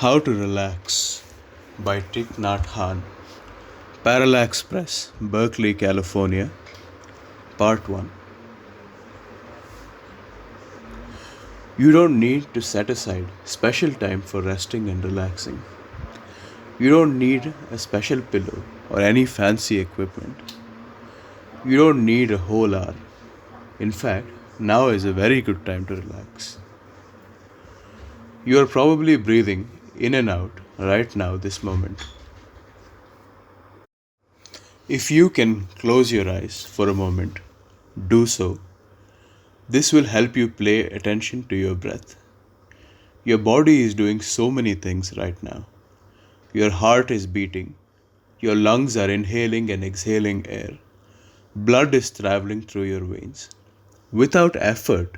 How to Relax by Thich Nhat Hanh. Parallax Press, Berkeley, California. Part 1. You don't need to set aside special time for resting and relaxing. You don't need a special pillow or any fancy equipment. You don't need a whole hour. In fact, now is a very good time to relax. You are probably breathing in and out right now, this moment. If you can close your eyes for a moment, do so. This will help you pay attention to your breath. Your body is doing so many things right now. Your heart is beating. Your lungs are inhaling and exhaling air. Blood is traveling through your veins. Without effort,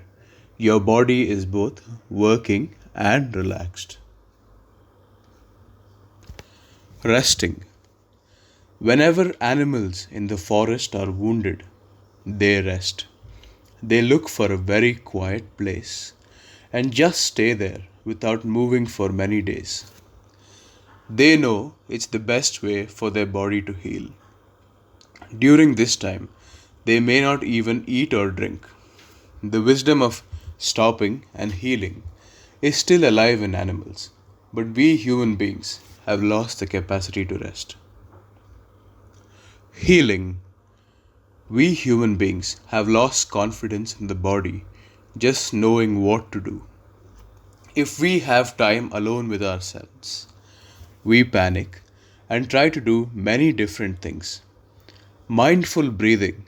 your body is both working and relaxed. Resting. Whenever animals in the forest are wounded, they rest. They look for a very quiet place and just stay there without moving for many days. They know it's the best way for their body to heal. During this time, they may not even eat or drink. The wisdom of stopping and healing is still alive in animals, but we human beings have lost the capacity to rest. Healing. We human beings have lost confidence in the body just knowing what to do. If we have time alone with ourselves, we panic and try to do many different things. Mindful breathing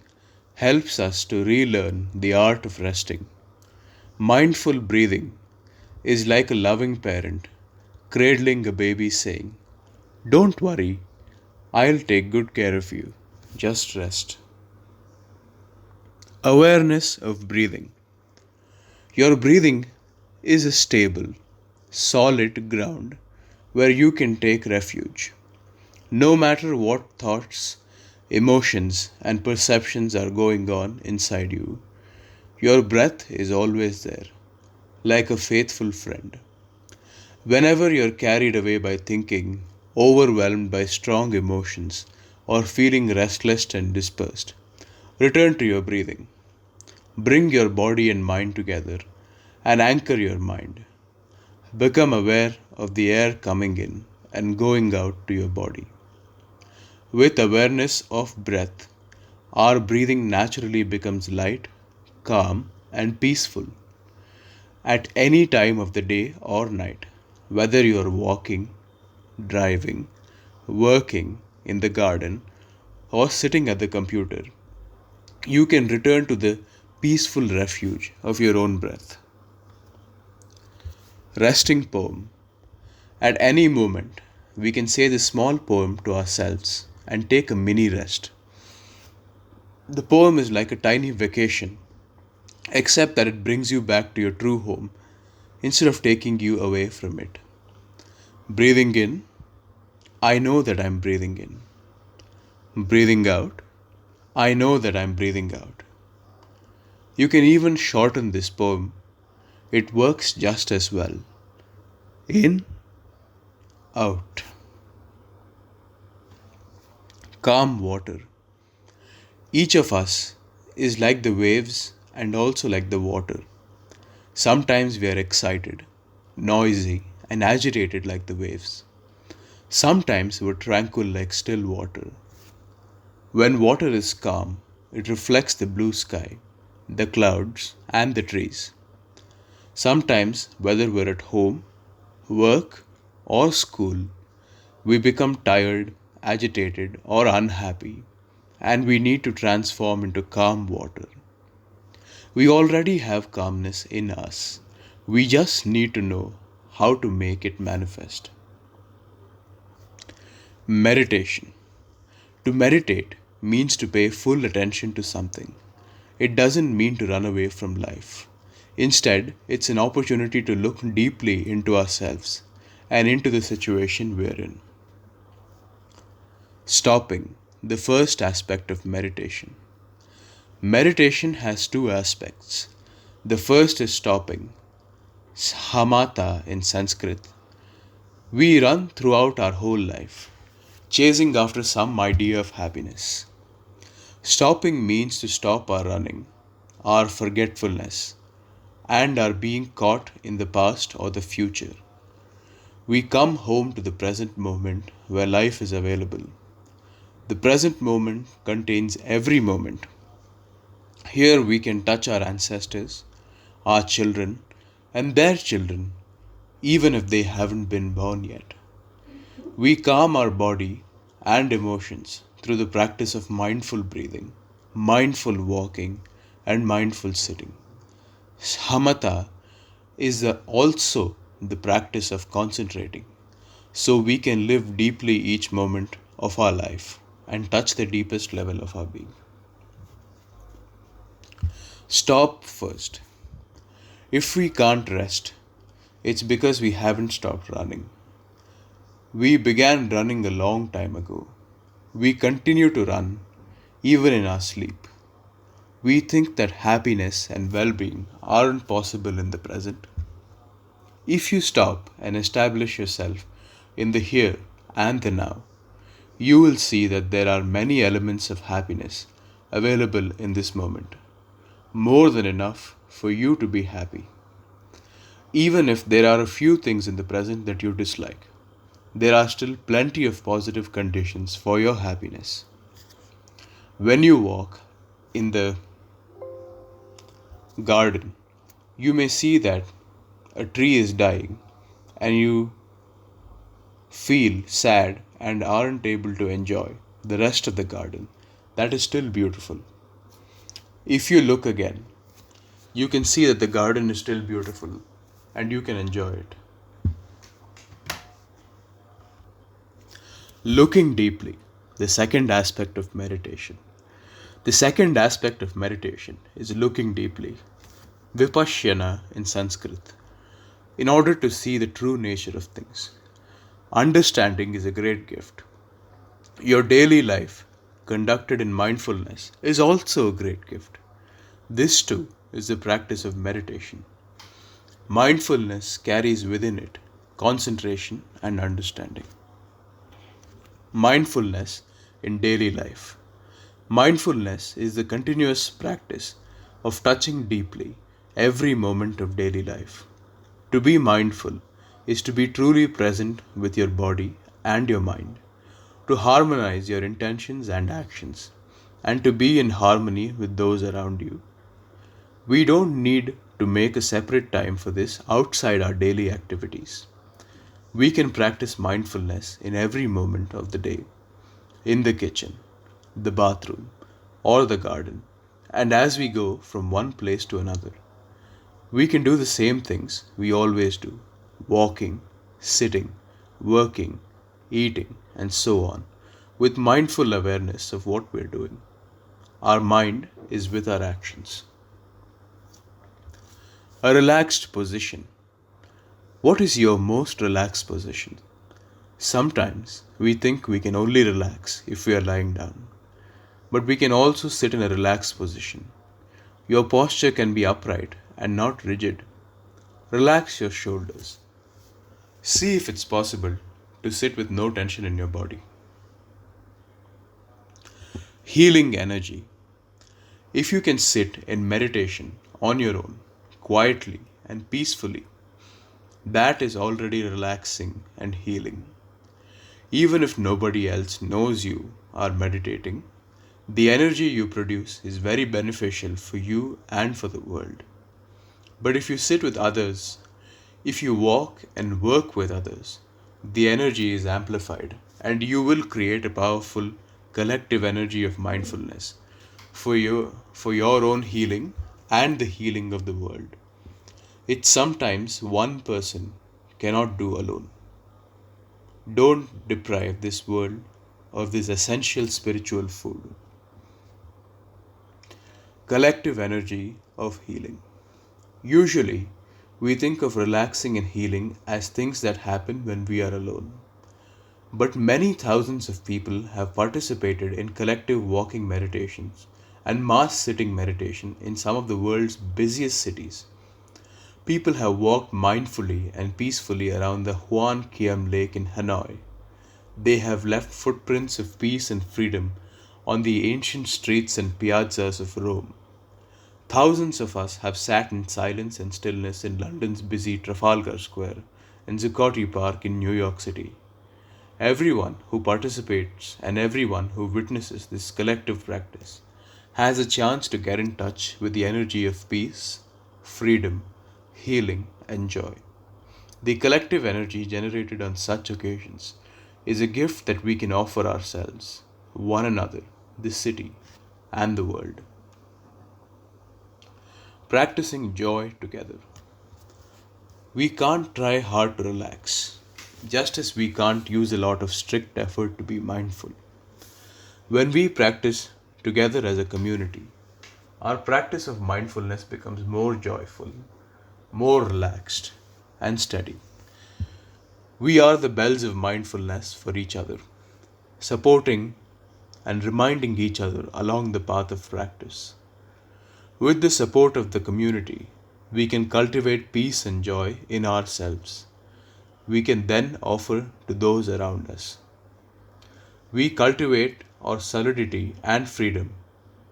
helps us to relearn the art of resting. Mindful breathing is like a loving parent cradling a baby saying, "Don't worry, I'll take good care of you. Just rest." Awareness of breathing. Your breathing is a stable, solid ground where you can take refuge. No matter what thoughts, emotions, and perceptions are going on inside you, your breath is always there, like a faithful friend. Whenever you're carried away by thinking, overwhelmed by strong emotions, or feeling restless and dispersed, return to your breathing. Bring your body and mind together and anchor your mind. Become aware of the air coming in and going out to your body. With awareness of breath, our breathing naturally becomes light, calm, and peaceful. At any time of the day or night, whether you are walking, driving, working in the garden, or sitting at the computer, you can return to the peaceful refuge of your own breath. Resting poem. At any moment, we can say this small poem to ourselves and take a mini rest. The poem is like a tiny vacation, except that it brings you back to your true home instead of taking you away from it. Breathing in, I know that I'm breathing in. Breathing out, I know that I'm breathing out. You can even shorten this poem. It works just as well. In, out. Calm water. Each of us is like the waves and also like the water. Sometimes we are excited, noisy, and agitated like the waves. Sometimes we're tranquil like still water. When water is calm, it reflects the blue sky, the clouds, and the trees. Sometimes, whether we're at home, work, or school, we become tired, agitated, or unhappy, and we need to transform into calm water. We already have calmness in us. We just need to know how to make it manifest. Meditation. To meditate means to pay full attention to something. It doesn't mean to run away from life. Instead, it's an opportunity to look deeply into ourselves and into the situation we're in. Stopping, the first aspect of meditation. Meditation has two aspects. The first is stopping, samatha in Sanskrit. We run throughout our whole life, chasing after some idea of happiness. Stopping means to stop our running, our forgetfulness, and our being caught in the past or the future. We come home to the present moment where life is available. The present moment contains every moment. Here we can touch our ancestors, our children, and their children, even if they haven't been born yet. We calm our body and emotions through the practice of mindful breathing, mindful walking, and mindful sitting. Samatha is also the practice of concentrating, so we can live deeply each moment of our life and touch the deepest level of our being. Stop first. If we can't rest, it's because we haven't stopped running. We began running a long time ago. We continue to run even in our sleep. We think that happiness and well being aren't possible in the present. If you stop and establish yourself in the here and the now, you will see that there are many elements of happiness available in this moment, more than enough for you to be happy. Even if there are a few things in the present that you dislike, there are still plenty of positive conditions for your happiness. When you walk in the garden, you may see that a tree is dying and you feel sad and aren't able to enjoy the rest of the garden. That is still beautiful. If you look again, you can see that the garden is still beautiful and you can enjoy it. Looking deeply, the second aspect of meditation. The second aspect of meditation is looking deeply, vipassana in Sanskrit, in order to see the true nature of things. Understanding is a great gift. Your daily life, conducted in mindfulness, is also a great gift. This too is the practice of meditation. Mindfulness carries within it concentration and understanding. Mindfulness in daily life. Mindfulness is the continuous practice of touching deeply every moment of daily life. To be mindful is to be truly present with your body and your mind, to harmonize your intentions and actions, and to be in harmony with those around you. We don't need to make a separate time for this outside our daily activities. We can practice mindfulness in every moment of the day, in the kitchen, the bathroom, or the garden, and as we go from one place to another. We can do the same things we always do: walking, sitting, working, eating, and so on, with mindful awareness of what we're doing. Our mind is with our actions. A relaxed position. What is your most relaxed position? Sometimes we think we can only relax if we are lying down, but we can also sit in a relaxed position. Your posture can be upright and not rigid. Relax your shoulders. See if it's possible to sit with no tension in your body. Healing energy. If you can sit in meditation on your own, quietly and peacefully, that is already relaxing and healing. Even if nobody else knows you are meditating, the energy you produce is very beneficial for you and for the world. But if you sit with others, if you walk and work with others, the energy is amplified and you will create a powerful collective energy of mindfulness for your own healing and the healing of the world. It's sometimes one person cannot do alone. Don't deprive this world of this essential spiritual food. Collective energy of healing. Usually, we think of relaxing and healing as things that happen when we are alone. But many thousands of people have participated in collective walking meditations and mass sitting meditation in some of the world's busiest cities. People have walked mindfully and peacefully around the Hoan Kiem Lake in Hanoi. They have left footprints of peace and freedom on the ancient streets and piazzas of Rome. Thousands of us have sat in silence and stillness in London's busy Trafalgar Square and Zuccotti Park in New York City. Everyone who participates and everyone who witnesses this collective practice has a chance to get in touch with the energy of peace, freedom, healing, and joy. The collective energy generated on such occasions is a gift that we can offer ourselves, one another, the city, and the world. Practicing joy together. We can't try hard to relax, just as we can't use a lot of strict effort to be mindful. When we practice together as a community, our practice of mindfulness becomes more joyful, more relaxed, and steady. We are the bells of mindfulness for each other, supporting and reminding each other along the path of practice. With the support of the community, we can cultivate peace and joy in ourselves. We can then offer to those around us. We cultivate our solidity and freedom,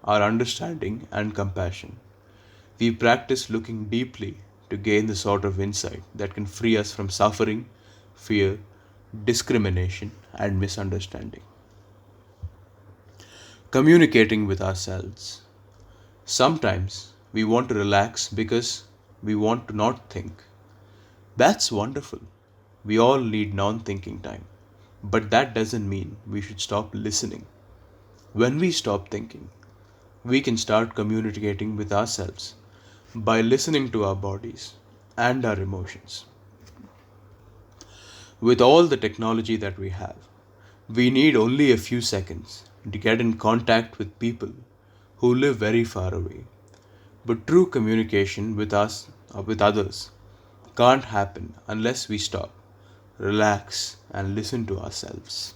our understanding and compassion. We practice looking deeply to gain the sort of insight that can free us from suffering, fear, discrimination, and misunderstanding. Communicating with ourselves. Sometimes we want to relax because we want to not think. That's wonderful. We all need non thinking time. But that doesn't mean we should stop listening. When we stop thinking, we can start communicating with ourselves by listening to our bodies and our emotions. With all the technology that we have, we need only a few seconds to get in contact with people who live very far away. But true communication with us or with others can't happen unless we stop, relax, and listen to ourselves.